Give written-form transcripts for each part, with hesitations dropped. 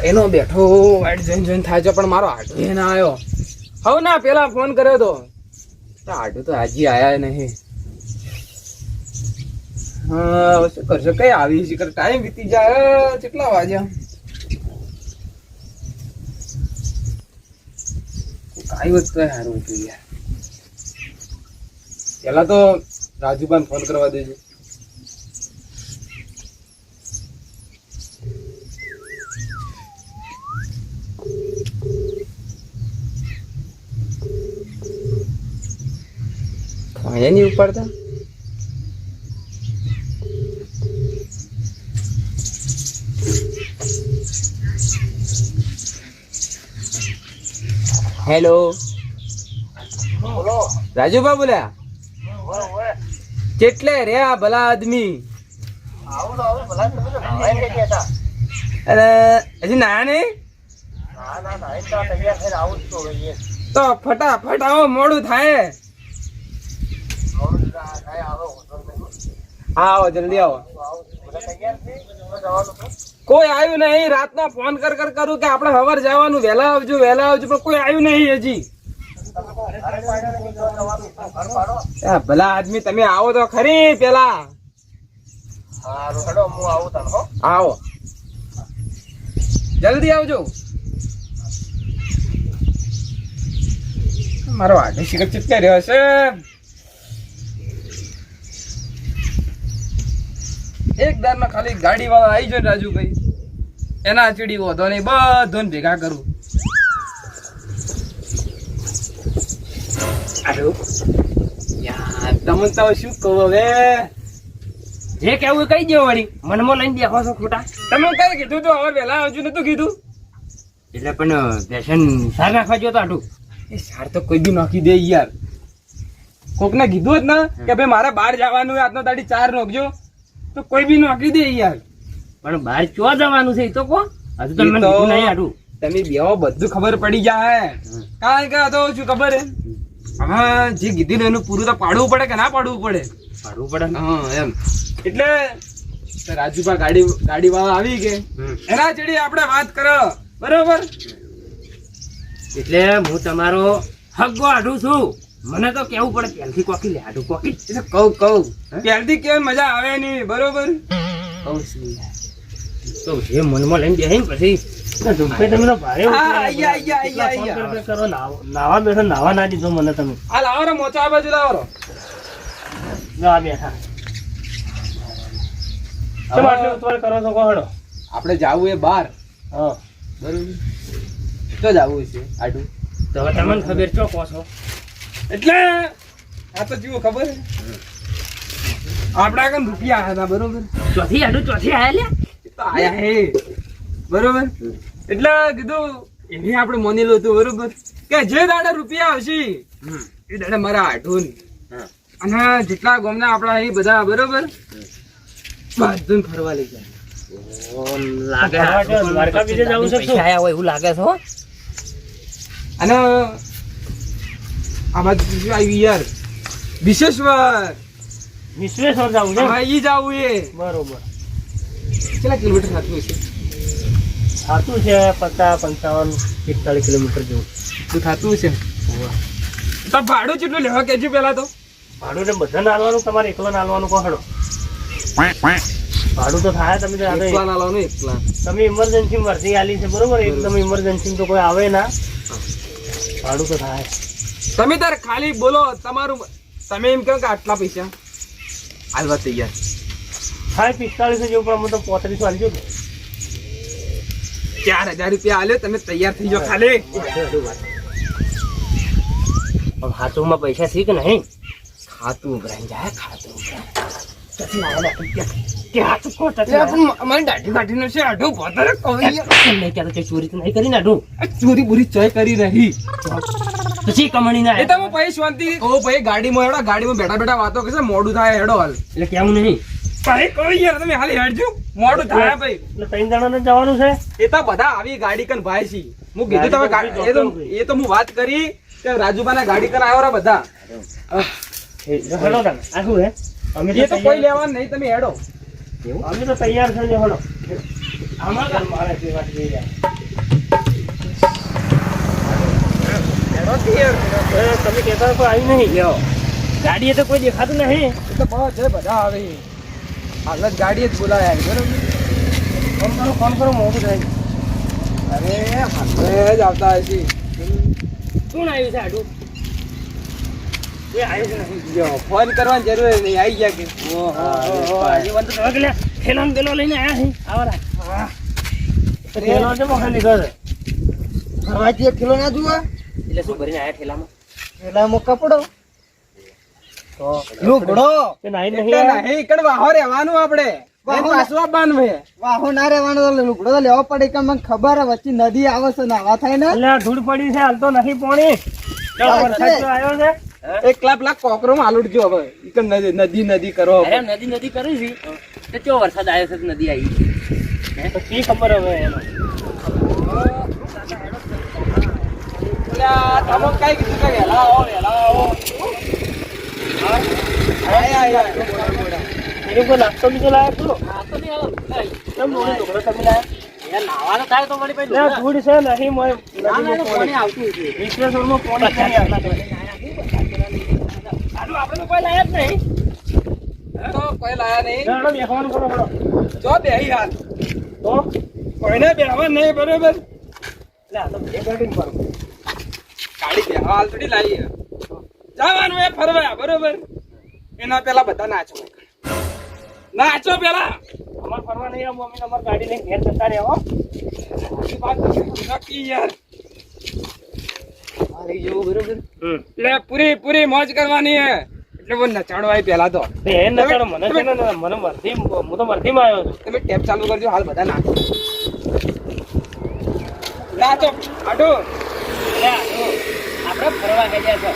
એનો બેઠો white join થાય છે પણ મારો આટો એ ના આવ્યો. હવે ના પેલા ફોન કર્યો તો આટો તો હજી આયા નહીં. હા શું કરશો, કઈ આવી છે, ટાઈમ વીતી જાય. કેટલા વાગ્યા? કઈ વસ્તુ સારું હતું યાર. પેલા તો રાજુભાઈ ફોન કરવા દેજો. અહીંયા નહીં ઉપાડતા. હેલો રાજુભા બોલ્યા? કેટલે રે આ ભલા આદમી? અરે હજી ના નહીં તો ફટાફટ આવો, મોડું થાય. હા આવો, જલ્દી આવો. કોઈ આવ્યું નહીં. રાતનો ફોન કરું કે આપણે સવાર જવાનું, વહેલા આવજો વહેલા આવજો, પણ કોઈ આવ્યું નહીં હજી. ભલા આદમી તમે આવો તો ખરી પેલા. આવો જલ્દી આવજો. મારો આડે શિખર ચિપકે રહ્યો છે. એક દાર માં ખાલી ગાડી વાળા આવી જાય રાજુભાઈ, એના ચીડી વધો નહીં, બધું ભેગા કરું. તમને તો શું કહું હવે, જે કેવું કહી દો. વળી મનમાં લઈને બેઠો છો ખોટા. તમે કઈ કીધું તો હવે વહેલા આવજો, નતું કીધું? એટલે પણ પેશન સાર નાખવા જો તો આટું એ સાર તો કોઈ બી નાખી દે યાર. કોક ને કીધું જ ને કે ભાઈ મારે બહાર જવાનું, આજનો દાડી 4 નાખજો, તો કોઈ બી નાખી દે યાર. પણ બહાર ચો જવાનું છે એ તો કો. હજુ તો મને કીધું નહીં આટું. તમે બેહો, બધું ખબર પડી જાય. કારણ કે તો શું ખબર હે, હા જે કીધું એનું પૂરું તો પાડવું પડે કે ના પાડવું પડે? પાડવું પડે. હા એમ. એટલે રાજુભા ગાડી વાળા આવી કે એના ચડી આપણે વાત કરો, બરોબર? એટલે હું તમારો હગ્ગો આઢું છું. મને તો કેવું પડે પહેલથી કોકી લે, આઢું કોકી. એટલે કહું પહેલથી કેમ મજા આવે નહીં, બરોબર? કહું છું તો જે મનમાં લઈને બેસી પછી નાવા બેઠો, નાવા ના દીધો મને તમે. આ લાવો રે મોચા, આ બાજુ લાવો. બેઠા કરો છો કોહડો? આપણે જાવું એ બાર. હા બરોબર. તો જાવું છે આડું તો તમને ખબર ચો કહો છો. એટલે આ તો જીવો ખબર આપડા કન રૂપિયા હતા, બરોબર? ચોથી આડું ચોથી આયા આયા હે, બરોબર? એટલે કીધું એને આપણે માનેલું હતું, બરોબર? કે જે દાડે રૂપિયા આવશે એ દાડે મારા આઢું અને જેટલા ગામના આપડા એ બધા, બરોબર, બધું ફરવા લઈ જાય. એવું લાગે છે. અને આ બાજુ આવી યાર વિશ્વેશ્વર જવું છે. હા ઈ જવું એ, બરોબર. કેટલા કિલોમીટર થતું છે? થતું છે 50, 55, 41 કિલોમીટર જેવું થતું છે. તો ભાડું કેટલું લેવા કેજો પેલા તો? ભાડું ને બધા નાલવાનું, તમારે એકલા નાલવાનું કહો. ભાડું તો થાય, તમે એકલા નાલવાનું. એકલા તમે ઇમરજન્સી વર્ધી આલી છે, બરોબર? એકદમ ઇમરજન્સી તો કોઈ આવે ના, ભાડું તો થાય. તમે તાર ખાલી બોલો તમારું, તમે એમ કહો કે આટલા પૈસા હાલવા તૈયાર થાય. 45 જેવું, પણ તો 35 આલજો. 4000 રૂપિયા આલ્યો, તમે તૈયાર થઈ જાઓ ખાલી. ખાતું પૈસા છે કે નહીં? ખાતું ઉભરાઈ જાય, ખાતું ચોરી બુરી ચય કરી રહી પછી કમાણી ના. એ તો હું પછી શાંતિ કહું, પછી ગાડીમાં બેઠા બેઠા વાતો કરશે, મોડું થાય હેડો હાલ. એટલે કેમ નહીં ભાઈ કોઈ યાર, તમે હાલ હેડજો, મોડું થાય ભાઈ. એટલે 3 જણાને જવાનું છે. એ તો બધા આવી ગાડી કન ભાઈ છે. હું કીધું તમે એ તો હું વાત કરી કે રાજુભાઈ ના ગાડી કન આવ્યો બધા. હેડો આ શું હે? અમે તો કોઈ લેવાનું નહીં, તમે હેડો. અમે તો તૈયાર થઈ જાવ. હેડો. આમાં ઘર મારે જેવા થઈ રહ્યા. તમે કહેતા તો આવી નહીં ગયો. ગાડીએ તો કોઈ દેખાતું નહીં. તો બહુ છે બધા આવે હાલ જ ગાડીએ જ બોલાયા બરોબર. ફોન કરો મોટું થાય. અરે હાલે જ આવતા હશે. શું આવ્યું છે આડું? એ આવ્યું છે નહીં. જો ફોન કરવાની જરૂર નહીં આવી ગયા કે આજે બંધ તો કે થેલામ પેલો લઈને આયા છે. આવરા. થેલો છે મોખા લીધો છે. ફરવાજી એક કિલો ના જુઓ એટલે શું ભરીને આયા થેલામાં? પેલામાં કપડો તો લુગડો એ નહીં નહીં કણ વાહો રહેવાનું આપણે પાછું આપવાનું છે. વાહો ના રહેવાનું તો લુગડો તો લેવો પડે કે મને ખબર હે વચ્ચે નદી આવે છે નાવા થાય ને એટલે ધૂળ પડી છે હાલ તો નથી પોણી. વરસાદ તો આવ્યો છે. એક લાખ કોકરો માં આલુડજો હવે ઈકણ નદી કરો અરે નદી કરી છે તો કેવો વરસાદ આવ્યો છે નદી આવી તો શી ખબર હવે એનો. તમે કઈ કીધું કે વહેલા આવો એની કોઈ નાસ્તો બીજો લાયા ખરો? કેમ મોડે ઢોકળો તમે લાયા? નાવાનું થાય તો વળી પછી ધૂળ છે નહીં મોય પાણી આવતું છે. વિશ્વેશ્વરમાં પાણી નહીં આવતું. આનું આપણે તો કોઈ લાયા જ નહીં. તો કોઈ લાયા નહીં ચાલો બેસવાનું કરો પડો. જો બેહી હાલ તો કોઈને બેહવા નહીં બરોબર એટલે આ તો બે ગાડી પર ગાડી બેહવા હાલ થોડી લાવી જવાનું એ ફરવા બરોબર એના પેલા બધા નાચો પેલા અમાર ફરવા નહીં આવું અમે તમારી ગાડી લઈને ઘેર જતા રહ્યા હો. નક્કી યાર લઈ જવું બરોબર. એટલે પૂરી મોજ કરવાની હે એટલે वो નચાડવા પેલા તો એ નચાડો મને છે ને મને મરથી હું તો મરથીમાં આવ્યો છું. તમે ટેપ ચાલુ કરજો હાલ બધા નાચો આડો આપણે ફરવા ગયા છો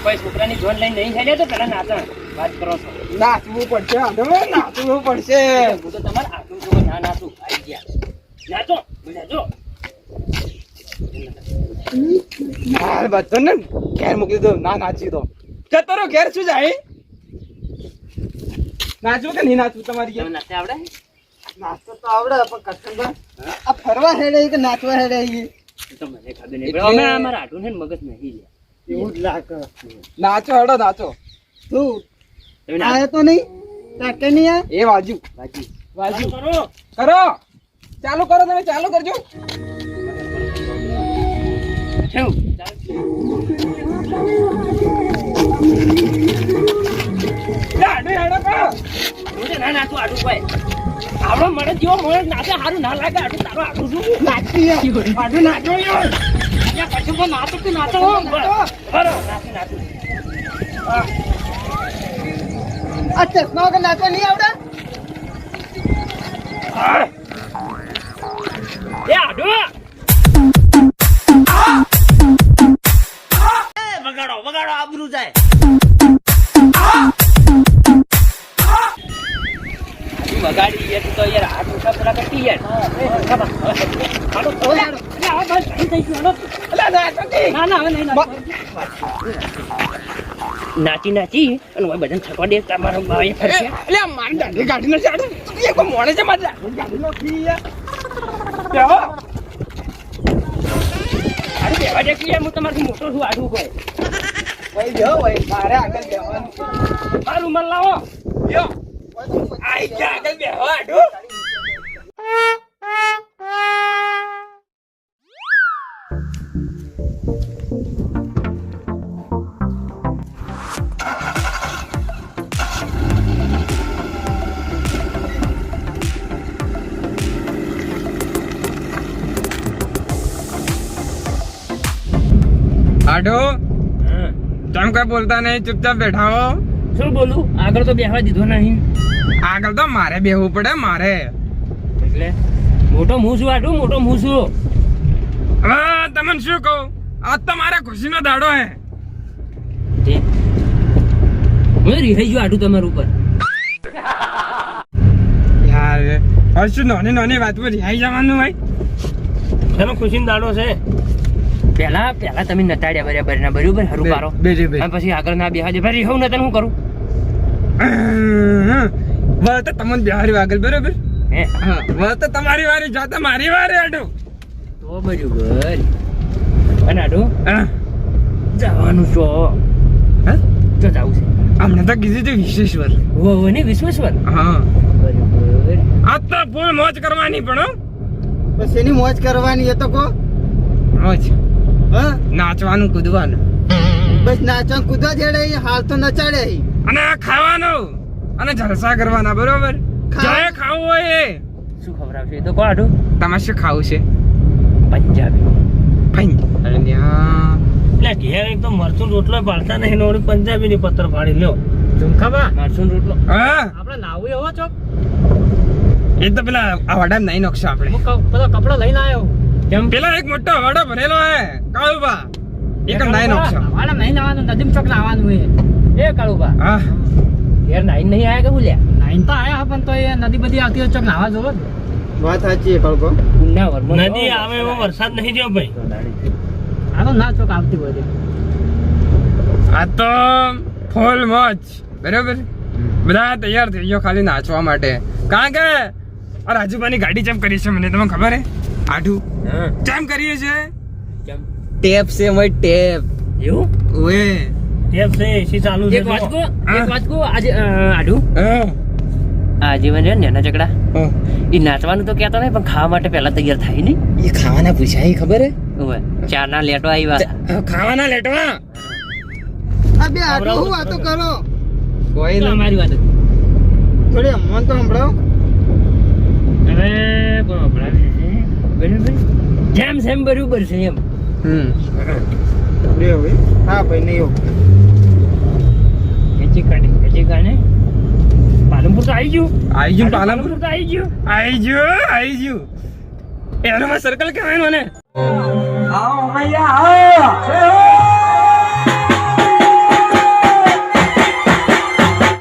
કોઈ છોકરાની જોન લઈને નહીં થઈ તો પેલા નાચા વાત કરો છો. નાચવું પડશે આડો નાચવું પડશે હું તો તમારે આટલું જોવો ના નાચું આવી ગયા. નાચો નાચો. હાલ બધો ને ઘેર મૂકી દો ના નાચી દો જતો રહો ઘેર શું જાય નાચવું કે નહીં નાચવું તમારી તમને નાચતે આવડે? નાચતો તો આવડે પણ કસ્ટમર આ ફરવા હેડે કે નાચવા હેડે તો મને ખબર નહીં પડે. અમે અમારા આટલું છે ને મગજ નહીં લે. એવું જ લાગે નાચો હેડો નાચો તું તમે નાચો. આયો તો નહીં તાકે નહીં એ વાજુ બાજી વાજુ કરો. કરો ચાલુ કરો તમે ચાલુ કરજો કેવું? હેડો હેડો કરો હું તો ના નાચું આટલું કોઈ. આવડો મને જેવો મને નાચે સારું ના લાગે આટલું તારો આટલું શું નાચી આડું નાચો યાર ત્યાં પછી કોઈ નાચો કે નાચો હો. બરો નાચું. આ ચશ્મા વગર નાચવા નહીં આવડે એ આડો વગાડો આબરૂ જાય. વગાડી યાર તો યાર હાથ ઉઠા પેલા કરતી યાર. નાચી અને બધાને થકવા દે તમારો ભાઈ ફરશે. એટલે મારી દાદી ગાડી નો ચાડું એ કોઈ મોડે છે મારી ગાડી નો ફી યાર આડું બેવા દે કે યાર હું તમારથી મોટો છું આડું કોઈ. ભાઈ બેહો ભાઈ મારે આગળ બેહવાનું મારું મન લાવો. યો આઈ જા આગળ બેહો આડું આડો તમે કઈ બોલતા નહીં ચૂપચાપ બેઠા હો શું બોલું? આગળ તો બેહવા દીધો નહીં. આગળ તો મારે બેહવું પડે મારે એટલે મોટો હું છું આડું મોટો હું છું. હા તમને શું કહું આજ તો મારે ખુશીનો દાડો હે હું રિહાઈ ગયો આડું તમારું ઉપર. યાર હવે શું નાની વાત પર રિહાઈ જવાનું ભાઈ એનો ખુશીનો દાડો છે. પેલા તમે નતાડ્યા બરાબર ના બરાબર હરું પારો અને પછી આગળ ના બેહવા દે. ભાઈ હું નતન શું કરું? તો તમને બિહારી આગળ બરોબર હે હા હવે તો તમારી વારી જો તો મારી વારી આડું તો બરોબર અને આડું હા જવાનું છો હા તો જાવું છે અમને તો કીધું છે વિશ્વેશ્વર ઓ ને વિશ્વેશ્વર હા બરોબર આ તો ફૂલ મોજ કરવાની પણ હો. બસ એની મોજ કરવાની એ તો કો મોજ હા નાચવાનું કૂદવાનું બસ નાચવા કૂદવા જેડે ઈ હાલ તો નચાડે ઈ. અને આ ખાવાનું અને જલસા કરવાના બરોબર જે ખાવું હોય એ શું ખબર આવશે એ તો કો આડું તમારે શું ખાવું છે પંજાબી ફાઈન અરે ન્યા એટલે ઘેર એક તો મરચું રોટલો પાડતા નહીં ને પંજાબી ની પત્ર ફાડી લ્યો ઝુમખાબા મરસું રોટલો હા આપણે નાવું એવો છો એ તો પેલા આ વાડા નહીં નોખશો આપણે હું બધા કપડા લઈને આવ્યો કેમ પેલા એક મોટો વાડો ભરેલો હે કાળુબા એક નહીં નોખશો વાળા નહીં નાવાનું નદીમ ચોક નાવાનું એ કાળુબા હા ઘેર નાઈન નહીં આયા કે બોલ્યા નાઈન તો આયા પણ તો એ નદી બધી આવતી હોય ચોક નાવા જોવો જ. વાત સાચી છે કળકો ઉના વરમાં નદી આવે એવો વરસાદ નહીં થયો ભાઈ આ તો ના ચોક આવતી હોય તે. આ તો ફૂલ મોજ બરોબર બધા તૈયાર થઈ ગયો ખાલી નાચવા માટે કારણ કે આ રાજુભાની ગાડી ચેમ કરી છે મને તમને ખબર હે આઠું હા ચેમ કરીએ છે કેમ ટેપ છે મય ટેપ એવું ઓએ ટેપ છે એસી ચાલુ છે એક વાંચકો હા. એક વાંચકો આજે આડું હા આ જીવન છે ને નાના ચકડા હા. એ નાચવાનું તો કહેતો નહીં પણ ખાવા માટે પહેલા તૈયાર થાય નહીં એ ખાવાના પૂછાય ખબર હે ઓવે ચારના લેટો આવ્યા ખાવાના લેટવા આ બે આટલું હું વાતો કરો કોઈ તો ના અમારી વાત હતી થોડી અમન તો સંભળાવો હવે કોણ ભણાવે છે બરાબર જેમ સેમ બરોબર છે એમ રે હવે હા ભાઈ નહીં હો કચી કાને પાલનપુર તો આવી ગયું આઈ ગયું પાલનપુર તો આવી ગયું આઈ ગયું એનો સર્કલ કહેવાય મને આવો મૈયા આવો